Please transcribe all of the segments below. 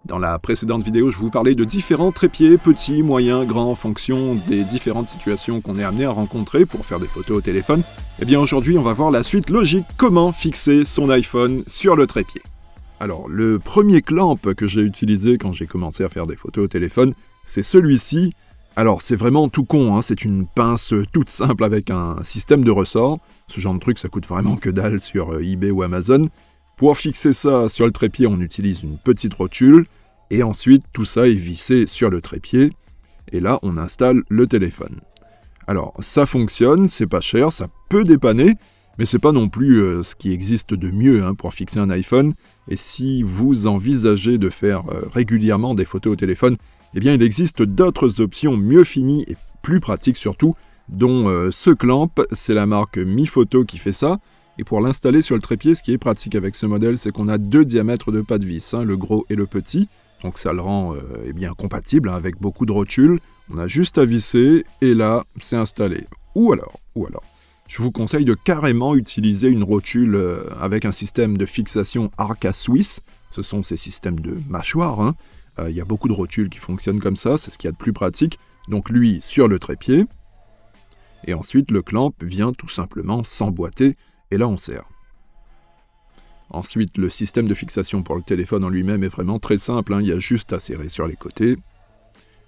Dans la précédente vidéo, je vous parlais de différents trépieds, petits, moyens, grands, en fonction des différentes situations qu'on est amené à rencontrer pour faire des photos au téléphone. Eh bien aujourd'hui, on va voir la suite logique, comment fixer son iPhone sur le trépied. Alors, le premier clamp que j'ai utilisé quand j'ai commencé à faire des photos au téléphone, c'est celui-ci. Alors, c'est vraiment tout con, hein, c'est une pince toute simple avec un système de ressort. Ce genre de truc, ça coûte vraiment que dalle sur eBay ou Amazon. Pour fixer ça sur le trépied, on utilise une petite rotule. Et ensuite, tout ça est vissé sur le trépied. Et là, on installe le téléphone. Alors, ça fonctionne, c'est pas cher, ça peut dépanner. Mais c'est pas non plus ce qui existe de mieux pour fixer un iPhone. Et si vous envisagez de faire régulièrement des photos au téléphone, eh bien il existe d'autres options mieux finies et plus pratiques surtout, dont ce clamp, c'est la marque MiPhoto qui fait ça. Et pour l'installer sur le trépied, ce qui est pratique avec ce modèle, c'est qu'on a deux diamètres de pas de vis, le gros et le petit. Donc ça le rend bien compatible avec beaucoup de rotules. On a juste à visser et là, c'est installé. Ou alors, je vous conseille de carrément utiliser une rotule avec un système de fixation Arca Swiss. Ce sont ces systèmes de mâchoire. Il y a beaucoup de rotules qui fonctionnent comme ça, c'est ce qu'il y a de plus pratique. Donc lui sur le trépied. Et ensuite le clamp vient tout simplement s'emboîter et là on serre. Ensuite le système de fixation pour le téléphone en lui-même est vraiment très simple. Il y a juste à serrer sur les côtés.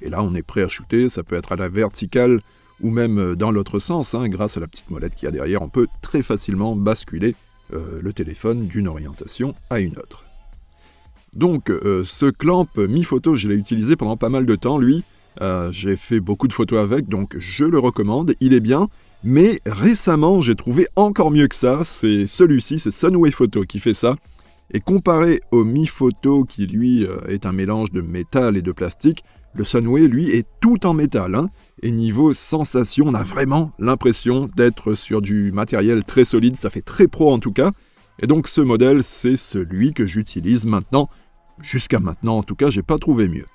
Et là on est prêt à shooter, ça peut être à la verticale ou même dans l'autre sens, grâce à la petite molette qu'il y a derrière, on peut très facilement basculer le téléphone d'une orientation à une autre. Donc ce clamp MiPhoto, je l'ai utilisé pendant pas mal de temps, lui. J'ai fait beaucoup de photos avec, donc je le recommande, il est bien. Mais récemment, j'ai trouvé encore mieux que ça, c'est celui-ci, c'est Sunway Photo qui fait ça. Et comparé au MiPhoto qui lui est un mélange de métal et de plastique, le Sunway, lui, est tout en métal. Et niveau sensation, on a vraiment l'impression d'être sur du matériel très solide, ça fait très pro en tout cas. Et donc ce modèle, c'est celui que j'utilise maintenant. Jusqu'à maintenant, en tout cas, j'ai pas trouvé mieux.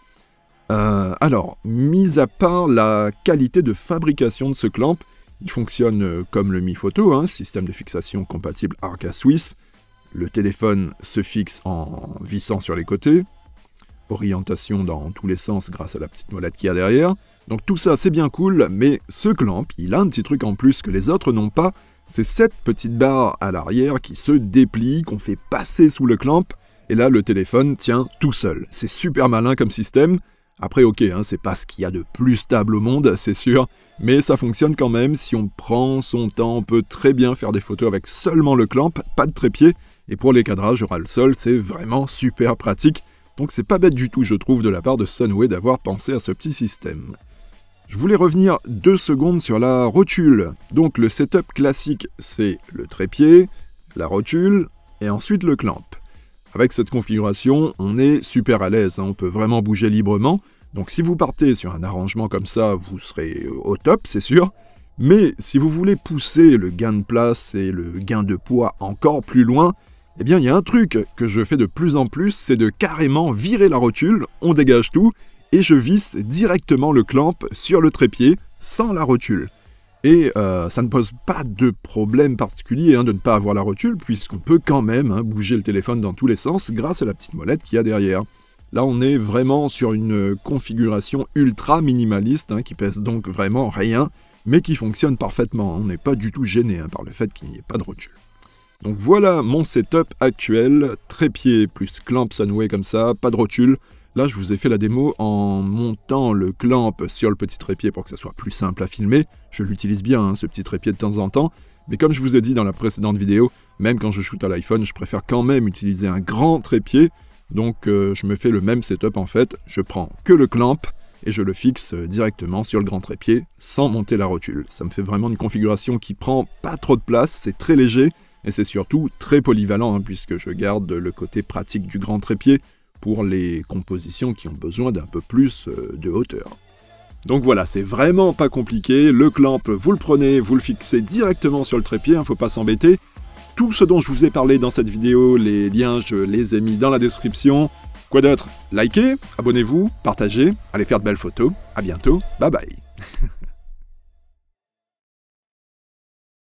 Alors, mis à part la qualité de fabrication de ce clamp, il fonctionne comme le MiPhoto, système de fixation compatible Arca Swiss. Le téléphone se fixe en vissant sur les côtés. Orientation dans tous les sens grâce à la petite molette qu'il y a derrière. Donc tout ça c'est bien cool, mais ce clamp, il a un petit truc en plus que les autres n'ont pas, c'est cette petite barre à l'arrière qui se déplie, qu'on fait passer sous le clamp, et là le téléphone tient tout seul. C'est super malin comme système. Après ok, c'est pas ce qu'il y a de plus stable au monde, c'est sûr, mais ça fonctionne quand même, si on prend son temps, on peut très bien faire des photos avec seulement le clamp, pas de trépied, et pour les cadrages ras le sol, c'est vraiment super pratique. Donc c'est pas bête du tout, je trouve, de la part de Sunway d'avoir pensé à ce petit système. Je voulais revenir 2 secondes sur la rotule. Donc le setup classique, c'est le trépied, la rotule, et ensuite le clamp. Avec cette configuration, on est super à l'aise, on peut vraiment bouger librement. Donc si vous partez sur un arrangement comme ça, vous serez au top, c'est sûr. Mais si vous voulez pousser le gain de place et le gain de poids encore plus loin, eh bien, il y a un truc que je fais de plus en plus, c'est de carrément virer la rotule, on dégage tout, et je visse directement le clamp sur le trépied, sans la rotule. Et ça ne pose pas de problème particulier de ne pas avoir la rotule, puisqu'on peut quand même bouger le téléphone dans tous les sens grâce à la petite molette qu'il y a derrière. Là, on est vraiment sur une configuration ultra minimaliste, qui pèse donc vraiment rien, mais qui fonctionne parfaitement. On n'est pas du tout gêné par le fait qu'il n'y ait pas de rotule. Donc voilà mon setup actuel, trépied plus clamp Sunway comme ça, pas de rotule. Là je vous ai fait la démo en montant le clamp sur le petit trépied pour que ça soit plus simple à filmer. Je l'utilise bien ce petit trépied de temps en temps, mais comme je vous ai dit dans la précédente vidéo, même quand je shoot à l'iPhone, je préfère quand même utiliser un grand trépied. Donc je me fais le même setup en fait, je prends que le clamp et je le fixe directement sur le grand trépied sans monter la rotule. Ça me fait vraiment une configuration qui prend pas trop de place, c'est très léger. Et c'est surtout très polyvalent, puisque je garde le côté pratique du grand trépied pour les compositions qui ont besoin d'un peu plus de hauteur. Donc voilà, c'est vraiment pas compliqué, le clamp, vous le prenez, vous le fixez directement sur le trépied, faut pas s'embêter. Tout ce dont je vous ai parlé dans cette vidéo, les liens, je les ai mis dans la description. Quoi d'autre? Likez, abonnez-vous, partagez, allez faire de belles photos, à bientôt, bye bye.